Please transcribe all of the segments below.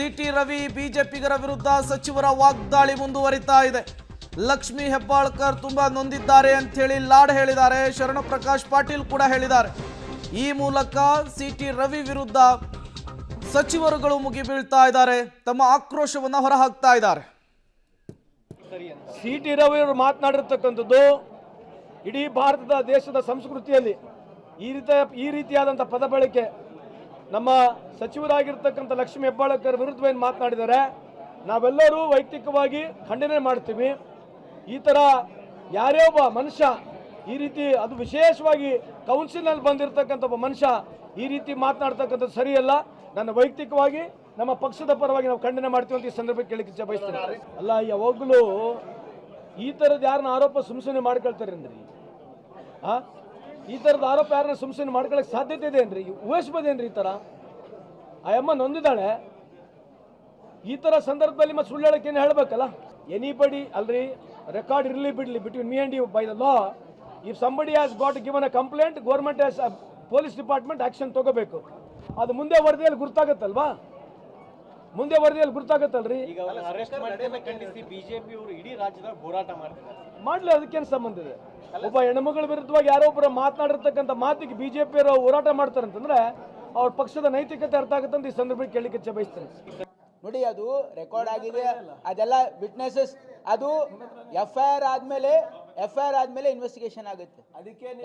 City Ravi ಬಿಜೆಪಿಗರ ವಿರುದ್ಧ ಸಚಿವರ ವಾಗ್ದಾಳಿ ಮುಂದುವರಿತಾ ಇದೆ. ಲಕ್ಷ್ಮೀ ಹೆಬ್ಬಾಳ್ಕರ್ ತುಂಬಾ ನೊಂದಿದ್ದಾರೆ ಅಂತ ಹೇಳಿ ಲಾಡ್ ಹೇಳಿದ್ದಾರೆ. ಶರಣಪ್ರಕಾಶ್ ಪಾಟೀಲ್ ಕೂಡ ಹೇಳಿದ್ದಾರೆ. ಈ ಮೂಲಕ ಸಿಟಿ ರವಿ ವಿರುದ್ಧ ಸಚಿವರುಗಳು ಮುಗಿಬೀಳ್ತಾ ಇದ್ದಾರೆ, ತಮ್ಮ ಆಕ್ರೋಶವನ್ನು ಹೊರಹಾಕ್ತಾ ಇದ್ದಾರೆ. ಸಿಟಿ ರವಿ ಅವರು ಮಾತನಾಡಿರ್ತಕ್ಕಂಥದ್ದು ಇಡೀ ಭಾರತದ ದೇಶದ ಸಂಸ್ಕೃತಿಯಲ್ಲಿ ಈ ರೀತಿಯಾದಂಥ ಪದ ಬಳಕೆ ನಮ್ಮ ಸಚಿವರಾಗಿರ್ತಕ್ಕಂಥ ಲಕ್ಷ್ಮೀ ಹೆಬ್ಬಾಳ್ಕರ್ ವಿರುದ್ಧ ಏನು ಮಾತನಾಡಿದ್ದಾರೆ, ನಾವೆಲ್ಲರೂ ವೈಯಕ್ತಿಕವಾಗಿ ಖಂಡನೆ ಮಾಡ್ತೀವಿ. ಈ ಥರ ಯಾರೇ ಒಬ್ಬ ಮನುಷ್ಯ ಈ ರೀತಿ, ಅದು ವಿಶೇಷವಾಗಿ ಕೌನ್ಸಿಲ್ನಲ್ಲಿ ಬಂದಿರತಕ್ಕಂಥ ಒಬ್ಬ ಮನುಷ್ಯ ಈ ರೀತಿ ಮಾತನಾಡ್ತಕ್ಕಂಥದ್ದು ಸರಿಯಲ್ಲ. ನನ್ನ ವೈಯಕ್ತಿಕವಾಗಿ ನಮ್ಮ ಪಕ್ಷದ ಪರವಾಗಿ ನಾವು ಖಂಡನೆ ಮಾಡ್ತೀವಿ ಅಂತ ಈ ಸಂದರ್ಭಕ್ಕೆ ಕೇಳಕ್ಕೆ ಇಚ್ಛೆ ಬಯಸ್ತೇನೆ. ಅಲ್ಲ, ಯಾವಾಗಲೂ ಈ ಥರದ್ದು ಯಾರನ್ನ ಆರೋಪ ಸುಮ್ಮನೆ ಮಾಡ್ಕೊಳ್ತಾರೆ ಅಂದ್ರಿ? ಈ ಥರದ ಆರೋಪ ಯಾರನ್ನ ಸುಮ್ಮನೆ ಮಾಡ್ಕೊಳ್ಳೋಕೆ ಸಾಧ್ಯತೆ ಇದೆ ಏನ್ರಿ? ಊಹಿಸ್ಬೋದೇನ್ರಿ? ಈ ಥರ ಆ ಅಮ್ಮ ನೊಂದಿದ್ದಾಳೆ. ಈ ಥರ ಸಂದರ್ಭದಲ್ಲಿ ಮತ್ತೆ ಸುಳ್ಳು ಹೇಳಕ್ಕೆ ಏನು ಹೇಳಬೇಕಲ್ಲ? ಎನಿಬಡಿ ಅಲ್ರಿ, ರೆಕಾರ್ಡ್ ಇರಲಿ ಬಿಡಲಿ between me and you by the law. If somebody has got given a complaint, government has police department action ತಗೋಬೇಕು. ಅದು ಮುಂದೆ ವರದಿಯಲ್ಲಿ ಗುರ್ತಾಗತ್ತಲ್ವಾ? ಮುಂದೆ ವರದಿಯಲ್ಲಿ ಗುರ್ತಾಗತ್ತಲ್ರಿ? ಬಿಜೆಪಿ ಅವರು ಇಡೀ ರಾಜ್ಯದಾಗ ಹೋರಾಟ ಮಾಡ್ಲಿ, ಅದಕ್ಕೇನು ಸಂಬಂಧ ಇದೆ? ಒಬ್ಬ ಹೆಣ್ಮಗಳ ವಿರುದ್ಧವಾಗಿ ಯಾರೋ ಒಬ್ಬರು ಮಾತನಾಡಿರ್ತಕ್ಕಂಥ ಮಾತಿಗೆ ಬಿಜೆಪಿಯವರು ಹೋರಾಟ ಮಾಡ್ತಾರೆ ಅಂತಂದ್ರೆ ಅವ್ರ ಪಕ್ಷದ ನೈತಿಕತೆ ಅರ್ಥ ಆಗುತ್ತೆ ಅಂತ ಈ ಸಂದರ್ಭಕ್ಕೆ ಕೇಳಲಿಕ್ಕೆ ಇಚ್ಛೆ ಬಯಸ್ತೇನೆ. ನೋಡಿ, ಅದು ರೆಕಾರ್ಡ್ ಆಗಿದೆ, ಅದೆಲ್ಲ ವಿಟ್ನೆಸಸ್. ಅದು ಎಫ್ ಐ ಆರ್ ಆದ್ಮೇಲೆ ಇನ್ವೆಸ್ಟಿಗೇಷನ್ ಆಗುತ್ತೆ.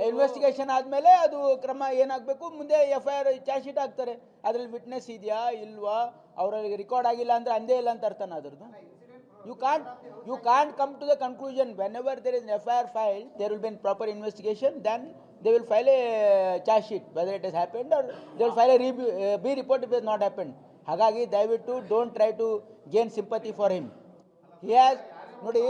ಇನ್ವೆಸ್ಟಿಗೇಷನ್ ಆದ್ಮೇಲೆ ಅದು ಕ್ರಮ ಏನಾಗಬೇಕು, ಮುಂದೆ F I R charge sheet ಹಾಕ್ತಾರೆ. ಅದ್ರಲ್ಲಿ ವಿಟ್ನೆಸ್ ಇದೆಯಾ ಇಲ್ವಾ, ಅವರಲ್ಲಿ ರೆಕಾರ್ಡ್ ಆಗಿಲ್ಲ ಅಂದ್ರೆ ಅಂದೇ ಇಲ್ಲ ಅಂತ ಅರ್ಥನ ಅದ್ರದ್ದು? You can't come to the conclusion. Whenever there is an FIR filed, there will be a proper investigation. Then they will file a charge sheet whether it has happened, or they will file a B report if it has not happened. Hagagi dayaviಟ್ಟು don't try to gain sympathy for him. He has ನೋಡಿ,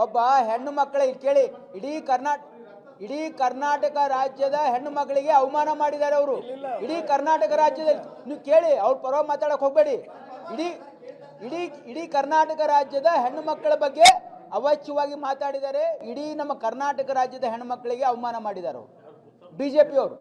ಒಬ್ಬ ಹೆಣ್ಣು ಮಕ್ಕಳಿಗೆ ಕೇಳಿ, ಇಡೀ ಕರ್ನಾಟಕ ರಾಜ್ಯದ ಹೆಣ್ಣು ಮಕ್ಕಳಿಗೆ ಅವಮಾನ ಮಾಡಿದ್ದಾರೆ ಅವರು. ಇಡೀ ಕರ್ನಾಟಕ ರಾಜ್ಯದಲ್ಲಿ ನೀವು ಕೇಳಿ, ಅವ್ರ ಪರವಾಗಿ ಮಾತಾಡಕ್ಕೆ ಹೋಗಬೇಡಿ. ಇಡೀ ಕರ್ನಾಟಕ ರಾಜ್ಯದ ಹೆಣ್ಣು ಮಕ್ಕಳ ಬಗ್ಗೆ ಅವಾಚ್ಯವಾಗಿ ಮಾತಾಡಿದ್ದಾರೆ. ಇಡೀ ನಮ್ಮ ಕರ್ನಾಟಕ ರಾಜ್ಯದ ಹೆಣ್ಣು ಮಕ್ಕಳಿಗೆ ಅವಮಾನ ಮಾಡಿದ್ದಾರೆ ಬಿಜೆಪಿ ಅವರು.